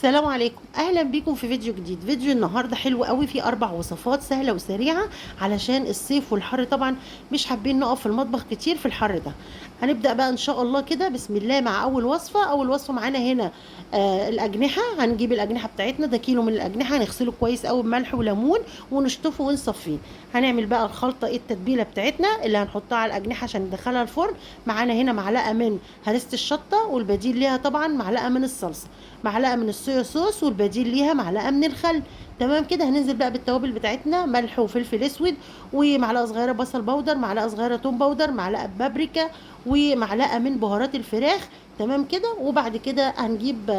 السلام عليكم، اهلا بيكم في فيديو جديد. فيديو النهارده حلو قوي، فيه 4 وصفات سهله وسريعه علشان الصيف والحر. طبعا مش حابين نقف في المطبخ كتير في الحر ده. هنبدا بقى ان شاء الله كده، بسم الله. مع اول وصفه معانا هنا الاجنحه. هنجيب الاجنحه بتاعتنا، ده كيلو من الاجنحه، هنغسله كويس قوي بملح وليمون ونشطفه ونصفيه. هنعمل بقى الخلطه، ايه التتبيله بتاعتنا اللي هنحطها على الاجنحه عشان ندخلها الفرن. معانا هنا معلقه من هريسه الشطه، والبديل ليها طبعا معلقه من الصلصه، معلقه من الصويا صوص، والبديل ليها معلقه من الخل. تمام كده. هننزل بقى بالتوابل بتاعتنا، ملح وفلفل اسود، ومعلقه صغيره بصل بودر، معلقه صغيره توم بودر، معلقه بابريكا، ومعلقه من بهارات الفراخ. تمام كده. وبعد كده هنجيب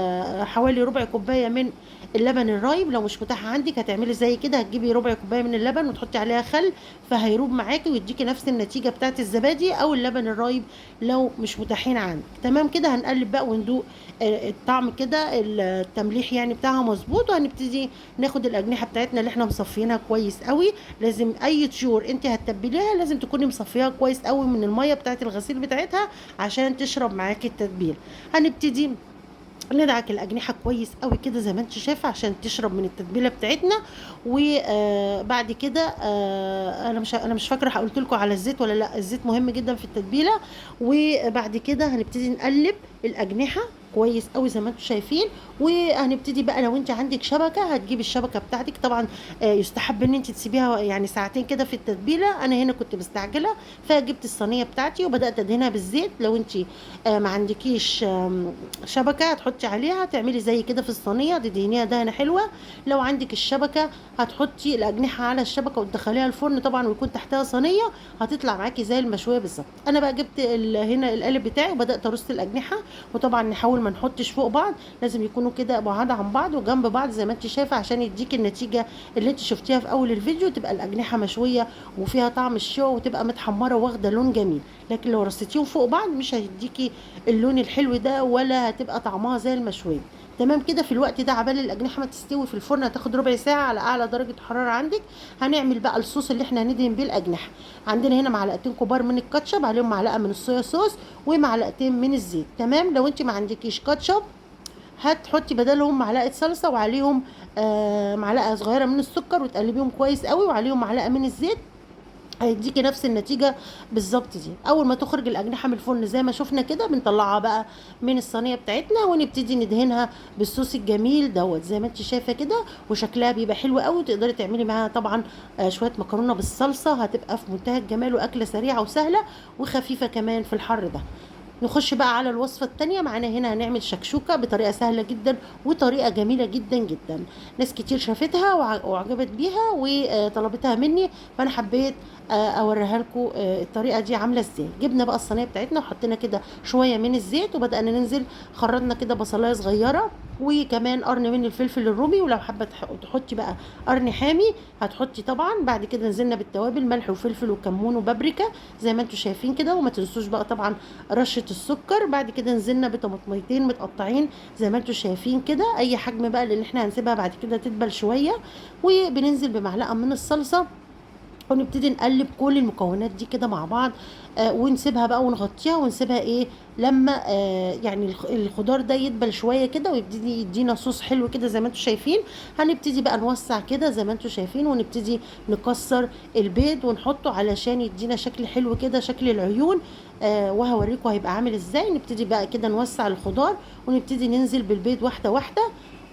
حوالي ربع كوبايه من اللبن الرايب. لو مش متاح عندك هتعملي زي كده، هتجيبي ربع كوبايه من اللبن وتحطي عليها خل، فهيروب معاكي ويديكي نفس النتيجه بتاعت الزبادي او اللبن الرايب لو مش متاحين عندك. تمام كده. هنقلب بقى وندوق الطعم كده، التمليح يعني بتاعها مظبوط. وهنبتدي ناخد الاجنحه بتاعتنا اللي احنا مصفينها كويس قوي. لازم اي طيور انت هتتبليها لازم تكوني مصفيها كويس قوي من الميه بتاعت الغسيل بتاعتها عشان تشرب معاكي التتبيل. هنبتدي ندعك الاجنحه كويس قوي كده زي ما انت شايفه عشان تشرب من التتبيله بتاعتنا. وبعد كده انا مش فاكره قلت لكم على الزيت ولا لا. الزيت مهم جدا في التتبيله. وبعد كده هنبتدي نقلب الاجنحه كويس قوي زي ما انتم شايفين. وهنبتدي بقى، لو انت عندك شبكه هتجيب الشبكه بتاعتك. طبعا يستحب ان انت تسيبيها يعني ساعتين كده في التتبيله. انا هنا كنت مستعجله فجبت الصينيه بتاعتي وبدات ادهنها بالزيت. لو انت ما عندكيش شبكه هتحطي عليها، تعملي زي كده في الصينيه تدهنيها دهنه حلوه. لو عندك الشبكه هتحطي الاجنحه على الشبكه وتدخليها الفرن طبعا، ويكون تحتها صينيه، هتطلع معاكي زي المشويه بالظبط. انا بقى جبت هنا القالب بتاعي وبدات ارص الاجنحه. وطبعا نحاول ما نحطش فوق بعض، لازم يكونوا كده بعاد عن بعض وجنب بعض زي ما انت شايفه عشان يديك النتيجه اللي انت شفتيها في اول الفيديو. تبقى الاجنحه مشويه وفيها طعم الشوى وتبقى متحمره واخده لون جميل. لكن لو رصيتيهم فوق بعض مش هيديكي اللون الحلو ده ولا هتبقى طعمها زي المشويه. تمام كده. في الوقت ده عبال الاجنحه ما تستوي في الفرن هتاخد ربع ساعه على اعلى درجه حراره عندك. هنعمل بقى الصوص اللي احنا هندهن بيه الاجنحه. عندنا هنا معلقتين كبار من الكاتشب، عليهم معلقه من الصويا صوص، ومعلقتين من الزيت. تمام. لو انت ما عندكيش كاتشب هتحطي بدلهم معلقه صلصه، وعليهم معلقه صغيره من السكر، وتقلبيهم كويس قوي، وعليهم معلقه من الزيت. هيديكي نفس النتيجة بالظبط دي. أول ما تخرج الأجنحة من الفرن زي ما شفنا كده بنطلعها بقى من الصينية بتاعتنا ونبتدي ندهنها بالصوص الجميل دوت زي ما انت شايفة كده. وشكلها بيبقى حلو قوي. تقدري تعملي معاها طبعا شوية مكرونة بالصلصة، هتبقى في منتهى الجمال وأكلة سريعة وسهلة وخفيفة كمان في الحر ده. نخش بقى على الوصفة التانية. معانا هنا هنعمل شكشوكة بطريقة سهلة جدا وطريقة جميلة جدا جدا. ناس كتير شافتها وعجبت بيها وطلبتها مني، فأنا حبيت اوريها لكم الطريقه دي عامله ازاي. جبنا بقى الصينيه بتاعتنا وحطينا كده شويه من الزيت وبدانا ننزل. خرجنا كده بصلايه صغيره وكمان قرن من الفلفل الرومي، ولو حابه تحطي بقى قرن حامي هتحطي طبعا. بعد كده نزلنا بالتوابل، ملح وفلفل وكمون وبابريكا زي ما انتم شايفين كده. وما تنسوش بقى طبعا رشه السكر. بعد كده نزلنا بطماطميتين متقطعين زي ما انتم شايفين كده، اي حجم بقى لان احنا هنسيبها بعد كده تدبل شويه. وبننزل بمعلقه من الصلصه ونبتدي نقلب كل المكونات دي كده مع بعض. ونسيبها بقى ونغطيها ونسيبها ايه لما يعني الخضار ده يدبل شويه كده ويبتدي يدينا صوص حلو كده زي ما انتم شايفين. هنبتدي بقى نوسع كده زي ما انتم شايفين، ونبتدي نكسر البيض ونحطه علشان يدينا شكل حلو كده، شكل العيون. وهوريكم هيبقى عامل ازاي. نبتدي بقى كده نوسع الخضار ونبتدي ننزل بالبيض واحده واحده.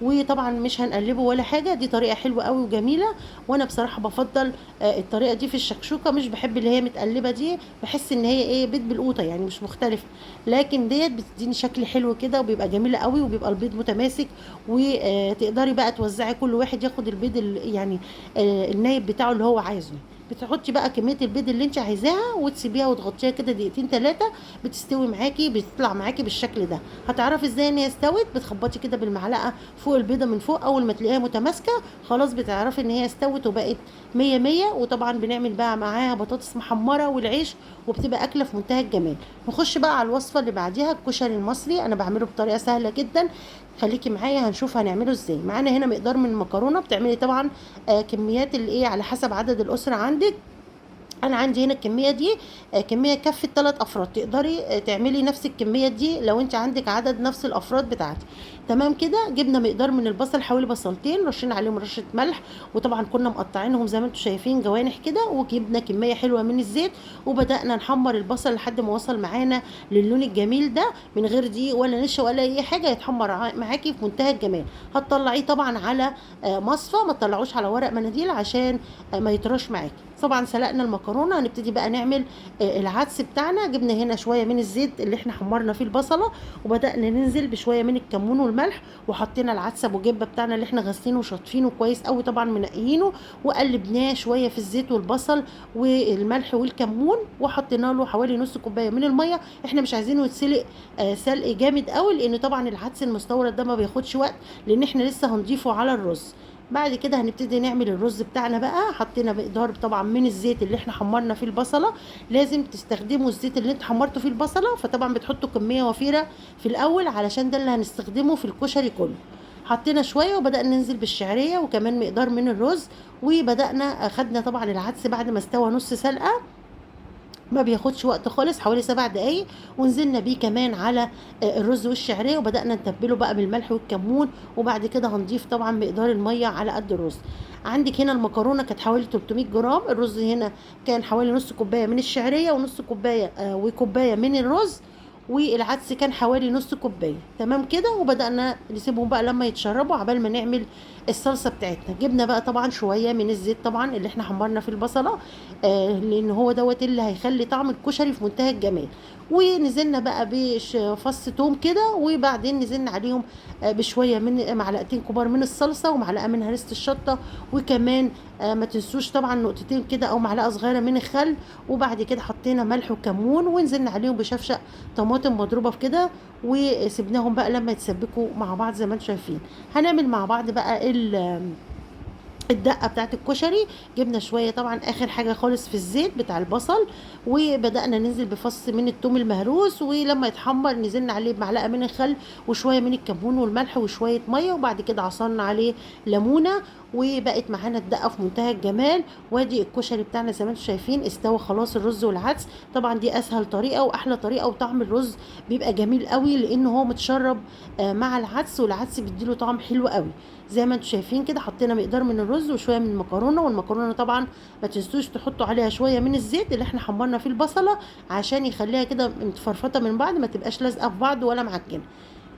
وطبعا مش هنقلبه ولا حاجه. دي طريقه حلوه قوي وجميله، وانا بصراحه بفضل الطريقه دي في الشكشوكه. مش بحب اللي هي متقلبه دي، بحس ان هي ايه بيض بالقوطه يعني مش مختلف. لكن ديت بتديني شكل حلو كده وبيبقى جميله قوي وبيبقى البيض متماسك. وتقدري بقى توزعي كل واحد ياخد البيض يعني النايب بتاعه اللي هو عايزه. بتحطي بقى كميه البيض اللي انت عايزاها وتسيبيها وتغطيها كده دقيقتين 3، بتستوي معاكي، بتطلع معاكي بالشكل ده. هتعرفي ازاي ان هي استوت؟ بتخبطي كده بالمعلقه فوق البيضه من فوق، اول ما تلاقيها متماسكه خلاص بتعرفي ان هي استوت وبقت مية مية. وطبعا بنعمل بقى معاها بطاطس محمره والعيش، وبتبقى اكله في منتهى الجمال. نخش بقى على الوصفه اللي بعديها، الكشري المصري. انا بعمله بطريقه سهله جدا، خليكي معايا هنشوف هنعمله ازاي. معانا هنا مقدار من المكرونه. بتعملي طبعا كميات الايه على حسب عدد الاسره عندك. انا عندي هنا الكميه دي كميه تكفي ال3 افراد، تقدري تعملي نفس الكميه دي لو انت عندك عدد نفس الافراد بتاعتي. تمام كده. جبنا مقدار من البصل حوالي بصلتين، رشين عليهم رشه ملح، وطبعا كنا مقطعينهم زي ما انتم شايفين جوانح كده، وجبنا كميه حلوه من الزيت، وبدانا نحمر البصل لحد ما وصل معانا للون الجميل ده، من غير دقيق ولا نشا ولا اي حاجه، يتحمر معاكي في منتهى الجمال. هتطلعيه طبعا على مصفى، ما تطلعوش على ورق مناديل عشان ما يطراش معاكي. طبعا سلقنا المكرونه، هنبتدي بقى نعمل العدس بتاعنا. جبنا هنا شويه من الزيت اللي احنا حمرنا فيه البصله، وبدانا ننزل بشويه من الكمون والملح، وحطينا العدس ابو جبه بتاعنا اللي احنا غاسلينه وشاطفينه كويس قوي طبعا منقيينه، وقلبناه شويه في الزيت والبصل والملح والكمون، وحطينا له حوالي نص كوبايه من الميه. احنا مش عايزينه يتسلق سلق جامد قوي، لان طبعا العدس المستورد ده ما بياخدش وقت، لان احنا لسه هنضيفه على الرز. بعد كده هنبتدي نعمل الرز بتاعنا بقى. حطينا مقدار طبعا من الزيت اللي احنا حمرنا فيه البصله، لازم تستخدموا الزيت اللي انت حمرته فيه البصله، فطبعا بتحطوا كميه وفيره في الاول علشان ده اللي هنستخدمه في الكشري كله. حطينا شويه وبدانا ننزل بالشعريه وكمان مقدار من الرز، وبدانا خدنا طبعا العدس بعد ما استوى نص سلقه، ما بياخدش وقت خالص، حوالي 7 دقايق، ونزلنا بيه كمان على الرز والشعريه، وبدأنا نتبله بقى بالملح والكمون. وبعد كده هنضيف طبعا مقدار الميه على قد الرز. عندك هنا المكرونه كانت حوالي 300 جرام، الرز هنا كان حوالي نص كوبايه من الشعريه ونص كوبايه وكوبايه من الرز، والعدس كان حوالي نص كوبايه. تمام كده. وبدأنا نسيبهم بقى لما يتشربوا عبال ما نعمل الصلصه بتاعتنا. جبنا بقى طبعا شويه من الزيت طبعا اللي احنا حمرنا في البصله، لان هو دوت اللي هيخلي طعم الكشري في منتهى الجمال. ونزلنا بقى بفص توم كده، وبعدين نزلنا عليهم بشويه من معلقتين كبار من الصلصه، ومعلقه من هريسه الشطه، وكمان ما تنسوش طبعا نقطتين كده او معلقه صغيره من الخل. وبعد كده حطينا ملح وكمون، ونزلنا عليهم بشفشق طماطم مضروبه في كده، وسبناهم بقى لما يتسبكوا مع بعض زي ما انتم شايفين. هنعمل مع بعض بقى الدقه بتاعت الكشري. جبنا شويه طبعا اخر حاجه خالص في الزيت بتاع البصل، وبدانا ننزل بفص من الثوم المهروس، ولما يتحمر نزلنا عليه بمعلقه من الخل وشويه من الكمون والملح وشويه ميه، وبعد كده عصرنا عليه ليمونه، وبقت معانا الدقه في منتهى الجمال. وادي الكشري بتاعنا زي ما انتم شايفين استوى خلاص الرز والعدس. طبعا دي اسهل طريقه واحلى طريقه، وطعم الرز بيبقى جميل قوي لان هو متشرب مع العدس، والعدس بيديله طعم حلو قوي. زي ما انتم شايفين كده حطينا مقدار من الرز وشويه من المكرونه، والمكرونه طبعا ما تنسوش تحطوا عليها شويه من الزيت اللي احنا حمرنا فيه البصله عشان يخليها كده متفرفطه من بعض، ما تبقاش لازقه في بعض ولا معجنه.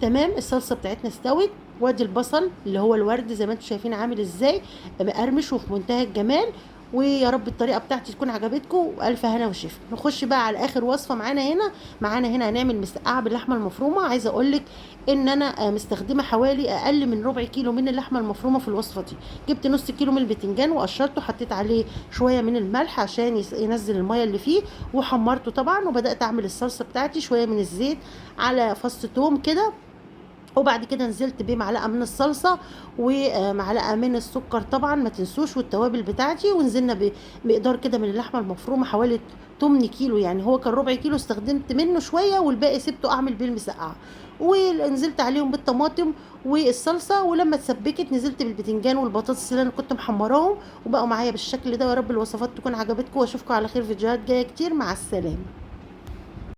تمام. الصلصه بتاعتنا استوت، وادي البصل اللي هو الورد زي ما انتم شايفين عامل ازاي مقرمش وفي منتهى الجمال. ويا رب الطريقه بتاعتي تكون عجبتكم، والف هنا وشفا. نخش بقى على اخر وصفه معانا هنا. هنعمل مسقعه باللحمه المفرومه. عايزه اقول لك ان انا مستخدمه حوالي اقل من ربع كيلو من اللحمه المفرومه في الوصفه دي. جبت نص كيلو من البتنجان وقشرته، حطيت عليه شويه من الملح عشان ينزل الميه اللي فيه، وحمرته طبعا. وبدات اعمل الصلصه بتاعتي، شويه من الزيت على فص ثوم كده، وبعد كده نزلت بمعلقه من الصلصه ومعلقه من السكر طبعا ما تنسوش، والتوابل بتاعتي. ونزلنا بمقدار كده من اللحمه المفرومه حوالي 8 كيلو، يعني هو كان ربع كيلو استخدمت منه شويه، والباقي سبته اعمل بيه المسقعه. ونزلت عليهم بالطماطم والصلصه، ولما اتسبكت نزلت بالبتنجان والبطاطس اللي انا كنت محمراهم، وبقوا معايا بالشكل ده. يا رب الوصفات تكون عجبتكم، واشوفكم على خير فيديوهات جايه كتير. مع السلامه.